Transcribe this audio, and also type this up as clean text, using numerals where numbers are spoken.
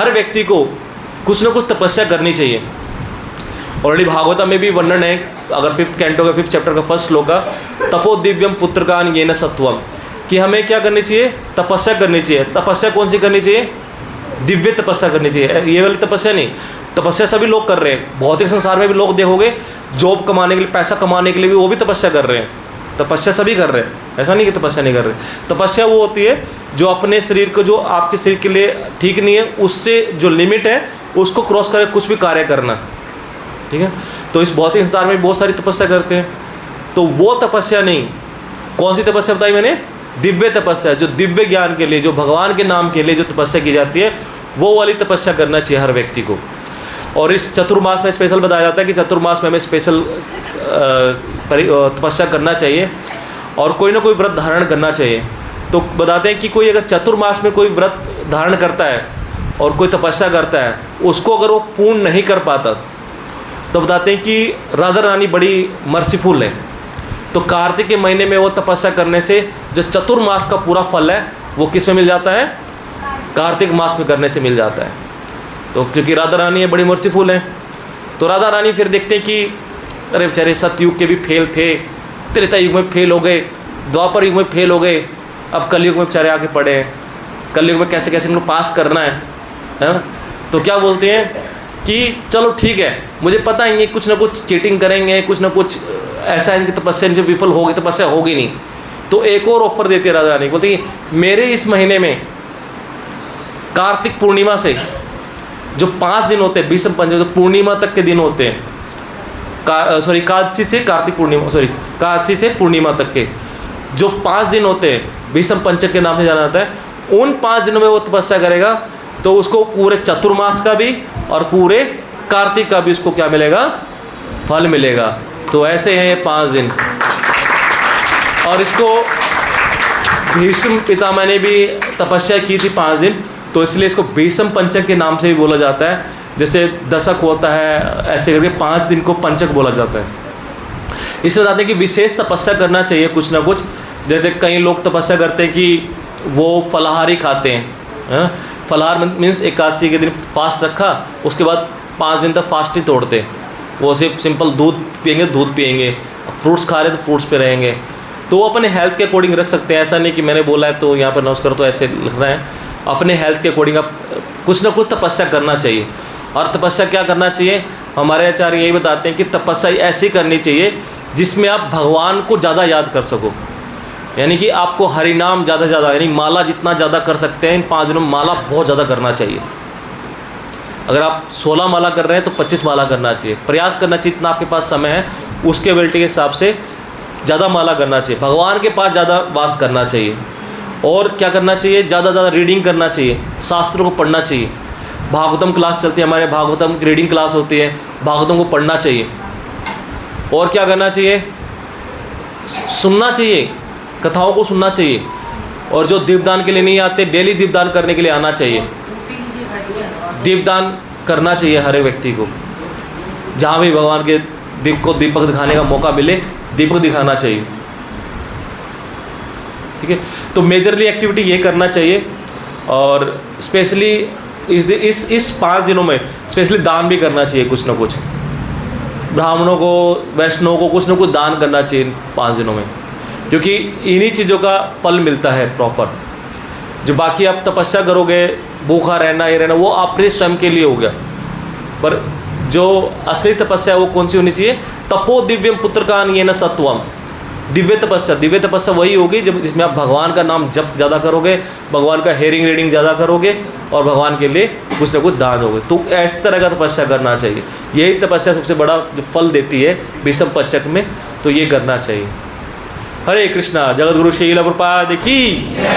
हर व्यक्ति को कुछ ना कुछ तपस्या करनी चाहिए। ऑलरेडी भागवतम में भी वर्णन है, अगर 5th कैंटो का 5th चैप्टर का 1st श्लोक का, तपो दिव्यम पुत्रकान येन सत्वम, कि हमें क्या करनी चाहिए? तपस्या करनी चाहिए। तपस्या कौन सी करनी चाहिए? दिव्य तपस्या करनी चाहिए। ये वाली तपस्या नहीं। तपस्या सभी लोग कर रहे हैं, भौतिक संसार में भी लोग देखोगे जॉब कमाने के लिए, पैसा कमाने के लिए भी वो भी तपस्या कर रहे हैं। तपस्या सभी कर रहे हैं, ऐसा नहीं कि तपस्या नहीं कर रहे। तपस्या वो होती है जो अपने शरीर को, जो आपके शरीर के लिए ठीक नहीं है, उससे जो लिमिट है उसको क्रॉस करे कुछ भी कार्य करना, ठीक है। तो इस भौतिक संसार में बहुत सारी तपस्या करते हैं, तो वो तपस्या नहीं। कौन सी तपस्या बताई मैंने? दिव्य तपस्या, जो दिव्य ज्ञान के लिए, जो भगवान के नाम के लिए जो तपस्या की जाती है, वो वाली तपस्या करना चाहिए हर व्यक्ति को। और इस चतुर्मास में स्पेशल बताया जाता है कि चतुर्मास में हमें स्पेशल तपस्या करना चाहिए और कोई ना कोई व्रत धारण करना चाहिए। तो बताते हैं कि कोई अगर चतुर्मास में कोई व्रत धारण करता है और कोई तपस्या करता है, उसको अगर वो पूर्ण नहीं कर पाता, तो बताते हैं कि राधा रानी बड़ी मर्सीफुल है। तो कार्तिक के महीने में वो तपस्या करने से जो चतुर्मास का पूरा फल है वो किस में मिल जाता है? कार्तिक मास में करने से मिल जाता है। तो क्योंकि राधा रानी है, बड़ी मर्सीफुल है, तो राधा रानी फिर देखते हैं कि अरे बेचारे सतयुग के भी फेल थे, त्रेता युग में फेल हो गए, द्वापर युग में फेल हो गए, अब कलयुग में बेचारे आके पड़े हैं। कलयुग में कैसे कैसे इनको पास करना है ना? तो क्या बोलते हैं कि चलो ठीक है, मुझे पता है ये कुछ ना कुछ चीटिंग करेंगे, कुछ ना कुछ ऐसा इनकी तपस्या इनसे विफल होगी, तपस्या होगी नहीं। तो एक और ऑफर देती है राधा रानी, बोलती है मेरे इस महीने में कार्तिक पूर्णिमा से जो 5 दिन होते हैं, बीसम पंचक, जो पूर्णिमा तक के दिन होते हैं, एकादशी से कार्तिक पूर्णिमा, एकादशी से पूर्णिमा तक के जो 5 दिन होते हैं, बीसम पंचक के नाम से जाना जाता है, उन 5 दिनों में वो तपस्या करेगा तो उसको पूरे चतुर्मास का भी और पूरे कार्तिक का भी उसको क्या मिलेगा? फल मिलेगा। तो ऐसे हैं ये 5 दिन। और इसको भीष्म पितामह ने भी तपस्या की थी 5 दिन, तो इसलिए इसको भीष्म पंचक के नाम से भी बोला जाता है। जैसे दशक होता है, ऐसे करके 5 दिन को पंचक बोला जाता है। इससे बताते हैं कि विशेष तपस्या करना चाहिए कुछ ना कुछ। जैसे कई लोग तपस्या करते हैं कि वो फलाहारी खाते हैं, फलाहार मीन्स एकादशी के दिन फास्ट रखा, उसके बाद 5 दिन तक फास्ट नहीं तोड़ते, वो सिर्फ सिंपल दूध पियेंगे, फ्रूट्स खा रहे तो फ्रूट्स पे रहेंगे। तो वो अपने हेल्थ के अकॉर्डिंग रख सकते हैं, ऐसा नहीं कि मैंने बोला है तो यहाँ पर नोट करो तो ऐसे लिखना है। अपने हेल्थ के अकॉर्डिंग आप कुछ ना कुछ तपस्या करना चाहिए। और तपस्या क्या करना चाहिए? हमारे आचार्य यही बताते हैं कि तपस्या ऐसी करनी चाहिए जिसमें आप भगवान को ज़्यादा याद कर सको, यानी कि आपको हरिनाम ज़्यादा से ज़्यादा, यानी माला जितना ज़्यादा कर सकते हैं इन 5 दिनों में माला बहुत ज़्यादा करना चाहिए। अगर आप 16 माला कर रहे हैं तो 25 माला करना चाहिए। प्रयास करना चाहिए, इतना आपके पास समय है उसके एबिलिटी के हिसाब से ज़्यादा माला करना चाहिए, भगवान के पास ज़्यादा वास करना चाहिए। और क्या करना चाहिए? ज़्यादा ज़्यादा रीडिंग करना चाहिए, शास्त्रों को पढ़ना चाहिए। भागवतम क्लास चलती है हमारे, भागवतम की रीडिंग क्लास होती है, भागवतम को पढ़ना चाहिए। और क्या करना चाहिए? सुनना चाहिए, कथाओं को सुनना चाहिए। और जो दीपदान के लिए नहीं आते, डेली दीपदान करने के लिए आना चाहिए। दीपदान करना चाहिए हर एक व्यक्ति को, जहाँ भी भगवान के दीपक दिखाने का मौका मिले, दीपक दिखाना चाहिए, ठीक है। तो मेजरली एक्टिविटी ये करना चाहिए। और स्पेशली इस 5 दिनों में स्पेशली दान भी करना चाहिए कुछ ना कुछ, ब्राह्मणों को, वैष्णवों को कुछ ना कुछ दान करना चाहिए इन 5 दिनों में, क्योंकि इन्हीं चीज़ों का फल मिलता है प्रॉपर। जो बाकी आप तपस्या करोगे, भूखा रहना, ये रहना, वो आपके स्वयं के लिए हो गया, पर जो असली तपस्या वो कौन सी होनी चाहिए? तपो दिव्यम पुत्रकान येन सत्वम, दिव्य तपस्या वही होगी जब जिसमें आप भगवान का नाम जप ज़्यादा करोगे, भगवान का हेयरिंग रीडिंग ज़्यादा करोगे और भगवान के लिए कुछ ना कुछ दान होगे। तो इस तरह का तपस्या करना चाहिए। यही तपस्या सबसे बड़ा जो फल देती है भीष्म पंचक में, तो ये करना चाहिए। हरे कृष्णा। जगत गुरु श्रील प्रभुपाद की।